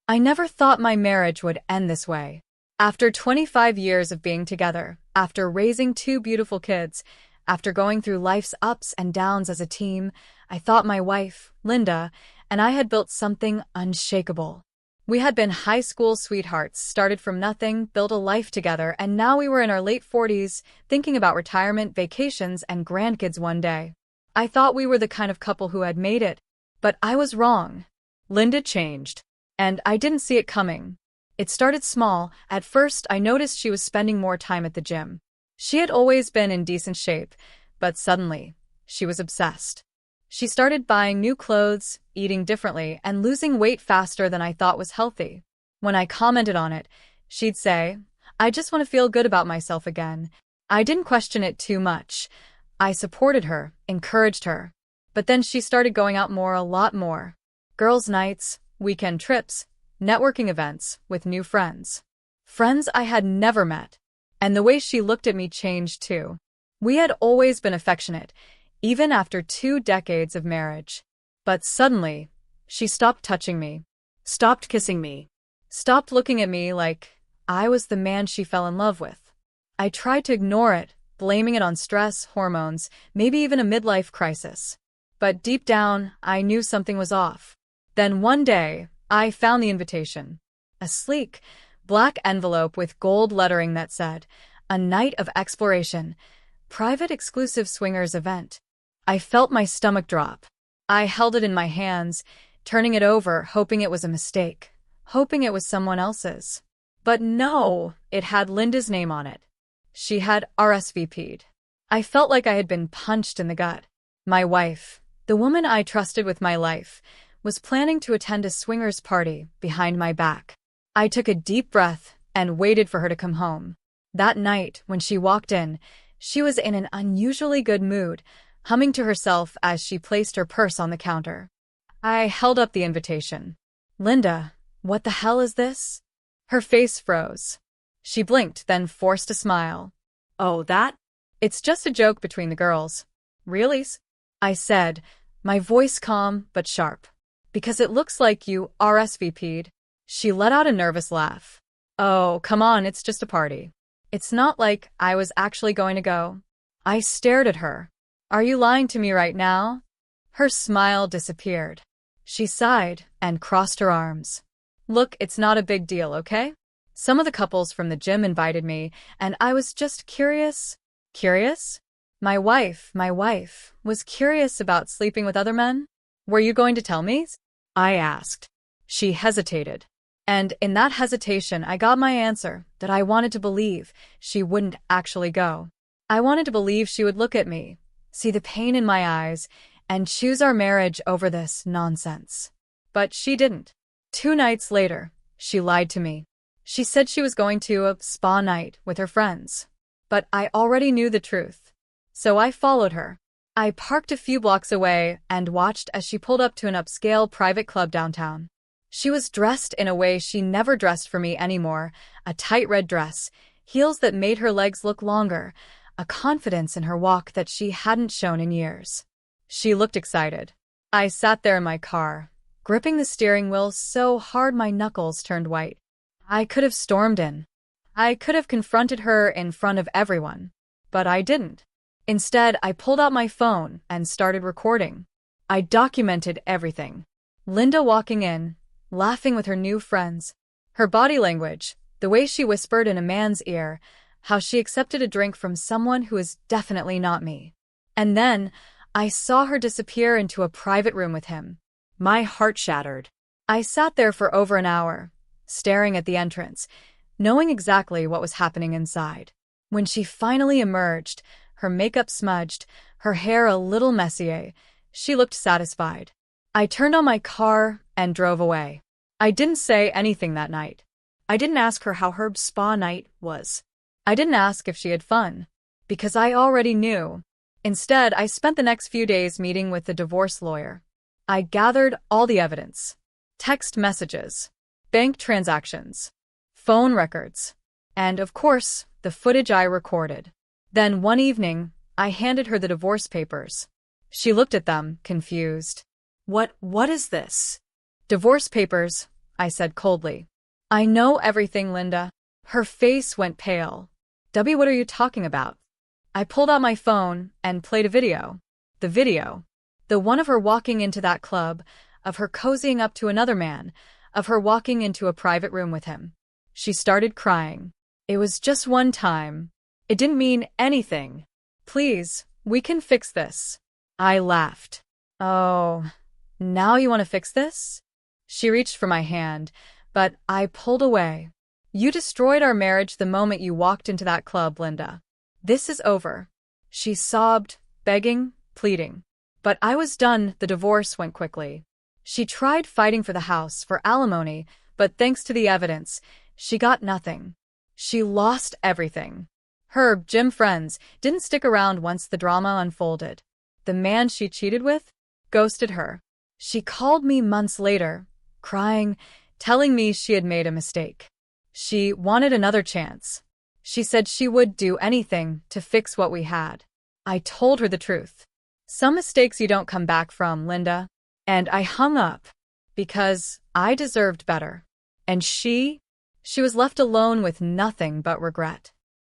I never thought my marriage would end this way. After 25 years of being together, after raising two beautiful kids, after going through life's ups and downs as a team, I thought my wife, Linda, and I had built something unshakable. We had been high school sweethearts, started from nothing, built a life together, and now we were in our late 40s, thinking about retirement, vacations, and grandkids one day. I thought we were the kind of couple who had made it, but I was wrong. Linda changed, and I didn't see it coming. It started small. At first, I noticed she was spending more time at the gym. She had always been in decent shape, but suddenly, she was obsessed. She started buying new clothes, eating differently, and losing weight faster than I thought was healthy. When I commented on it, she'd say, "I just want to feel good about myself again." I didn't question it too much. I supported her, encouraged her. But then she started going out more, a lot more. Girls' nights, weekend trips, networking events with new friends. Friends I had never met. And the way she looked at me changed too. We had always been affectionate, even after 2 decades of marriage. But suddenly, she stopped touching me, stopped kissing me, stopped looking at me like I was the man she fell in love with. I tried to ignore it, blaming it on stress, hormones, maybe even a midlife crisis. But deep down, I knew something was off. Then one day, I found the invitation. A sleek, black envelope with gold lettering that said, "A night of exploration. Private exclusive swingers event." I felt my stomach drop. I held it in my hands, turning it over, hoping it was a mistake, hoping it was someone else's. But no, it had Linda's name on it. She had RSVP'd. I felt like I had been punched in the gut. My wife, the woman I trusted with my life, was planning to attend a swingers party behind my back. I took a deep breath and waited for her to come home. That night, when she walked in, she was in an unusually good mood, humming to herself as she placed her purse on the counter. I held up the invitation. "Linda, what the hell is this?" Her face froze. She blinked, then forced a smile. "Oh, that? It's just a joke between the girls." "Really?" I said, my voice calm but sharp. "Because it looks like you RSVP'd." She let out a nervous laugh. "Oh, come on, it's just a party. It's not like I was actually going to go." I stared at her. "Are you lying to me right now?" Her smile disappeared. She sighed and crossed her arms. "Look, it's not a big deal, okay? Some of the couples from the gym invited me, and I was just curious." "Curious?" My wife was curious about sleeping with other men?" "Were you going to tell me?" I asked. She hesitated. And in that hesitation, I got my answer, that I wanted to believe she wouldn't actually go. I wanted to believe she would look at me, see the pain in my eyes, and choose our marriage over this nonsense. But she didn't. 2 nights later, she lied to me. She said she was going to a spa night with her friends. But I already knew the truth. So I followed her. I parked a few blocks away and watched as she pulled up to an upscale private club downtown. She was dressed in a way she never dressed for me anymore, a tight red dress, heels that made her legs look longer, a confidence in her walk that she hadn't shown in years. She looked excited. I sat there in my car, gripping the steering wheel so hard my knuckles turned white. I could have stormed in. I could have confronted her in front of everyone. But I didn't. Instead, I pulled out my phone and started recording. I documented everything. Linda walking in, laughing with her new friends. Her body language, the way she whispered in a man's ear, how she accepted a drink from someone who is definitely not me. And then, I saw her disappear into a private room with him. My heart shattered. I sat there for over an hour, staring at the entrance, knowing exactly what was happening inside. When she finally emerged, her makeup smudged, her hair a little messy, she looked satisfied. I turned on my car and drove away. I didn't say anything that night. I didn't ask her how her spa night was. I didn't ask if she had fun, because I already knew. Instead, I spent the next few days meeting with the divorce lawyer. I gathered all the evidence. Text messages, bank transactions, phone records, and, of course, the footage I recorded. Then one evening, I handed her the divorce papers. She looked at them, confused. What is this?" "Divorce papers, I said coldly. I know everything, Linda. Her face went pale. W, what are you talking about? I pulled out my phone and played a video. The video. The one of her walking into that club, of her cozying up to another man, of her walking into a private room with him. She started crying. It was just one time. It didn't mean anything. Please, we can fix this. I laughed. Oh, now you want to fix this? She reached for my hand, but I pulled away. You destroyed our marriage the moment you walked into that club, Linda. This is over. She sobbed, begging, pleading. But I was done. The divorce went quickly. She tried fighting for the house, for alimony, but thanks to the evidence, she got nothing. She lost everything. Her gym friends didn't stick around once the drama unfolded. The man she cheated with ghosted her. She called me months later, crying, telling me she had made a mistake. She wanted another chance. She said she would do anything to fix what we had. I told her the truth. Some mistakes you don't come back from, Linda. And I hung up because I deserved better. And she was left alone with nothing but regret.